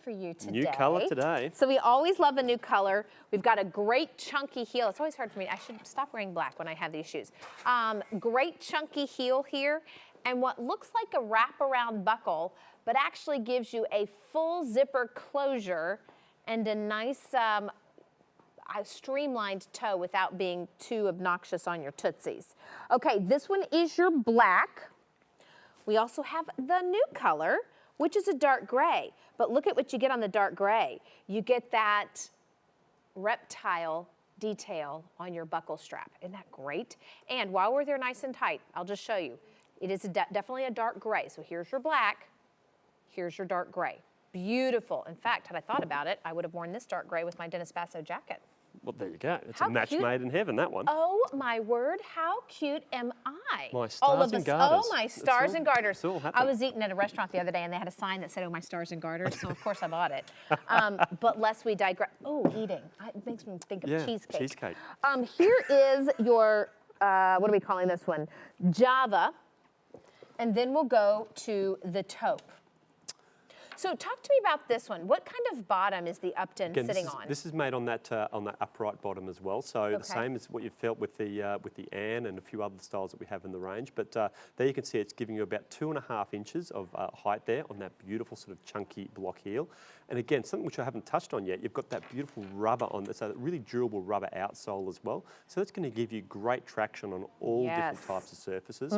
for you today. New color today. So we always love a new color. We've got a great chunky heel. It's always hard for me. I should stop wearing black when I have these shoes. Great chunky heel here. And what looks like a wraparound buckle, but actually gives you a full zipper closure and a nice streamlined toe without being too obnoxious on your tootsies. Okay, this one is your black. We also have the new color, which is a dark gray. But look at what you get on the dark gray. You get that reptile detail on your buckle strap. Isn't that great? And while we're there nice and tight, I'll just show you. It is definitely a dark gray. So here's your black, here's your dark gray. Beautiful. In fact, had I thought about it, I would have worn this dark gray with my Dennis Basso jacket. Well, there you go. It's a match made in heaven, that one. Oh, my word. How cute am I? My stars and garters. Oh, my stars and garters. It's all happening. I was eating at a restaurant the other day, and they had a sign that said, oh, my stars and garters, so of course I bought it. But lest we digress. Oh, eating. It makes me think of cheesecake. Cheesecake. Here is your, what are we calling this one? Java. And then we'll go to the taupe. So talk to me about this one. What kind of bottom is the Upton sitting on? This is made on that upright bottom as well. So the same as what you felt with the Anne and a few other styles that we have in the range. But there you can see it's giving you about 2.5 inches of height there on that beautiful sort of chunky block heel. And again, something which I haven't touched on yet, you've got that beautiful rubber on this, so really durable rubber outsole as well. So that's going to give you great traction on all different types of surfaces.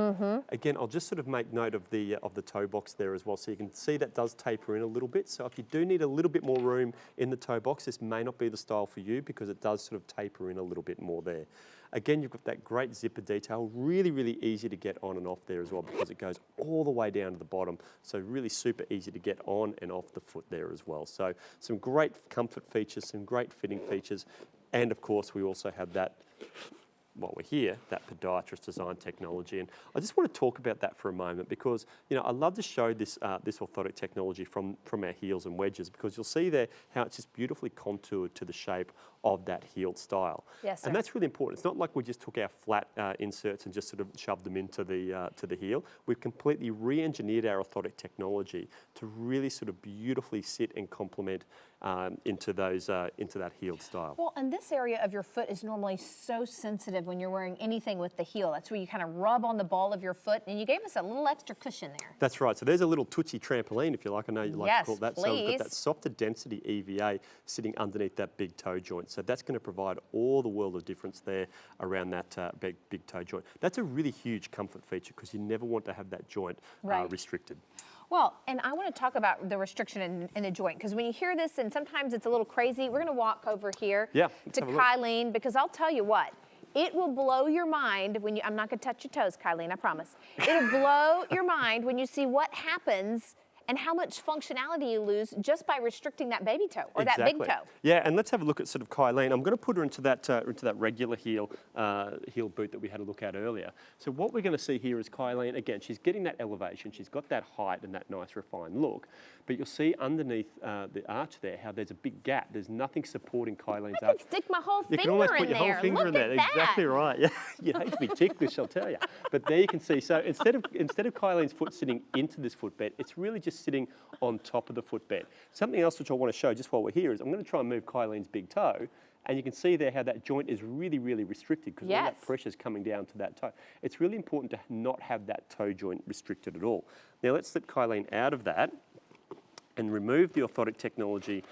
Again, I'll just sort of make note of the toe box there as well. So you can see that does taper in a little bit. So if you do need a little bit more room in the toe box, this may not be the style for you because it does sort of taper in a little bit more there. Again, you've got that great zipper detail, really, really easy to get on and off there as well because it goes all the way down to the bottom. So really super easy to get on and off the foot there as well. So some great comfort features, some great fitting features. And of course, we also have that, while we're here, that podiatrist design technology. And I just want to talk about that for a moment because, you know, I love to show this this orthotic technology from our heels and wedges because you'll see there how it's just beautifully contoured to the shape of that heel style. Yes, sir. And that's really important. It's not like we just took our flat inserts and just sort of shoved them into the heel. We've completely re-engineered our orthotic technology to really sort of beautifully sit and complement into that heeled style. Well, and this area of your foot is normally so sensitive when you're wearing anything with the heel. That's where you kind of rub on the ball of your foot, and you gave us a little extra cushion there. That's right. So there's a little Tootsie trampoline, if you like. I know you like to call it that. Please. So we've got that softer density EVA sitting underneath that big toe joint. So that's going to provide all the world of difference there around that big toe joint. That's a really huge comfort feature because you never want to have that joint restricted. Well, and I want to talk about the restriction in the joint because when you hear this, and sometimes it's a little crazy, we're going to walk over here to Kylene because I'll tell you what, it will blow your mind when you, I'm not going to touch your toes, Kylene, I promise. It'll blow your mind when you see what happens and how much functionality you lose just by restricting that baby toe or that big toe. Yeah, and let's have a look at sort of Kylene. I'm going to put her into that regular heel boot that we had a look at earlier. So what we're going to see here is Kylene, again, she's getting that elevation, she's got that height and that nice refined look, but you'll see underneath the arch there how there's a big gap. There's nothing supporting Kylene's arch. I can stick my whole finger in there. You can almost put your whole finger in there. Exactly right. Yeah, you'd hate to be ticklish, I'll tell you. But there you can see. So instead of Kylene's foot sitting into this footbed, it's really just sitting on top of the footbed. Something else which I want to show just while we're here is I'm going to try and move Kylene's big toe, and you can see there how that joint is really, really restricted because all that pressure is coming down to that toe. It's really important to not have that toe joint restricted at all. Now let's slip Kylene out of that and remove the orthotic technology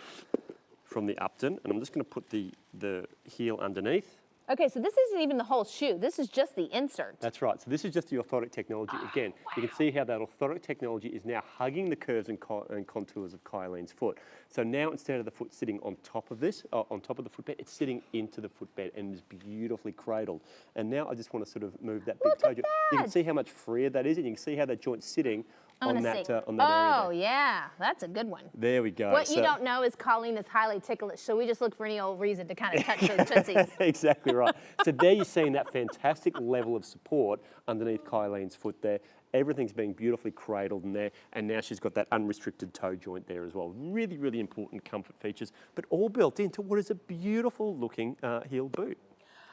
from the Upton, and I'm just going to put the heel underneath. Okay, so this isn't even the whole shoe. This is just the insert. That's right. So this is just the orthotic technology. Again, you can see how that orthotic technology is now hugging the curves and contours of Kylene's foot. So now instead of the foot sitting on top of this, on top of the footbed, it's sitting into the footbed and is beautifully cradled. And now I just want to sort of move that big toe joint. You can see how much freer that is, and you can see how that joint's sitting on that area. Oh, yeah, that's a good one. There we go. What you don't know is Kylene is highly ticklish, so we just look for any old reason to kind of touch those tootsies. Exactly right. So there you're seeing that fantastic level of support underneath Kylene's foot there. Everything's being beautifully cradled in there, and now she's got that unrestricted toe joint there as well. Really, really important comfort features, but all built into what is a beautiful looking heel boot.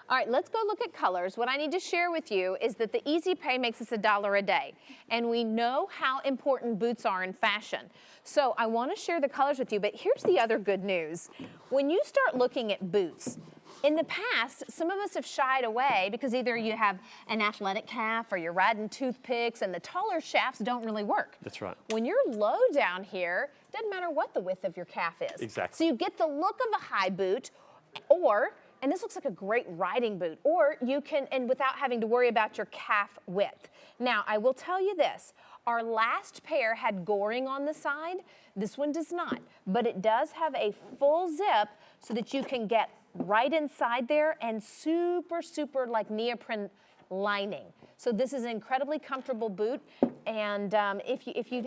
All right, let's go look at colors. What I need to share with you is that the Easy Pay makes us $1 a day, and we know how important boots are in fashion. So I want to share the colors with you, but here's the other good news. When you start looking at boots, in the past, some of us have shied away because either you have an athletic calf or you're riding toothpicks and the taller shafts don't really work. That's right. When you're low down here, doesn't matter what the width of your calf is. Exactly. So you get the look of a high boot, or, and this looks like a great riding boot, or you can, and without having to worry about your calf width. Now, I will tell you this, our last pair had goring on the side. This one does not, but it does have a full zip so that you can get right inside there and super, super like neoprene lining. So this is an incredibly comfortable boot. And if you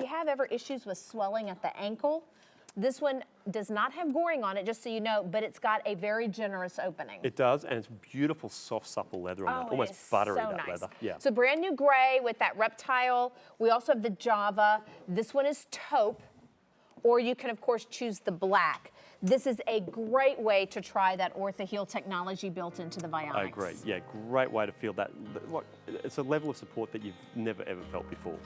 have ever issues with swelling at the ankle, this one does not have goring on it, just so you know, but it's got a very generous opening. It does, and it's beautiful, soft, supple leather on that. Almost buttery, so that nice. leather. Yeah. So brand new gray with that reptile. We also have the Java. This one is taupe, or you can, of course, choose the black. This is a great way to try that OrthoHeal technology built into the Vionics. I agree. Yeah, great way to feel that. It's a level of support that you've never, ever felt before.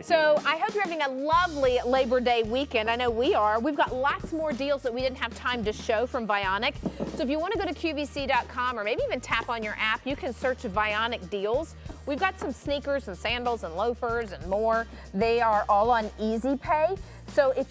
So I hope you're having a lovely Labor Day weekend. I know we are. We've got lots more deals that we didn't have time to show from Vionic. So if you want to go to QVC.com or maybe even tap on your app, you can search Vionic deals. We've got some sneakers and sandals and loafers and more. They are all on Easy Pay. So if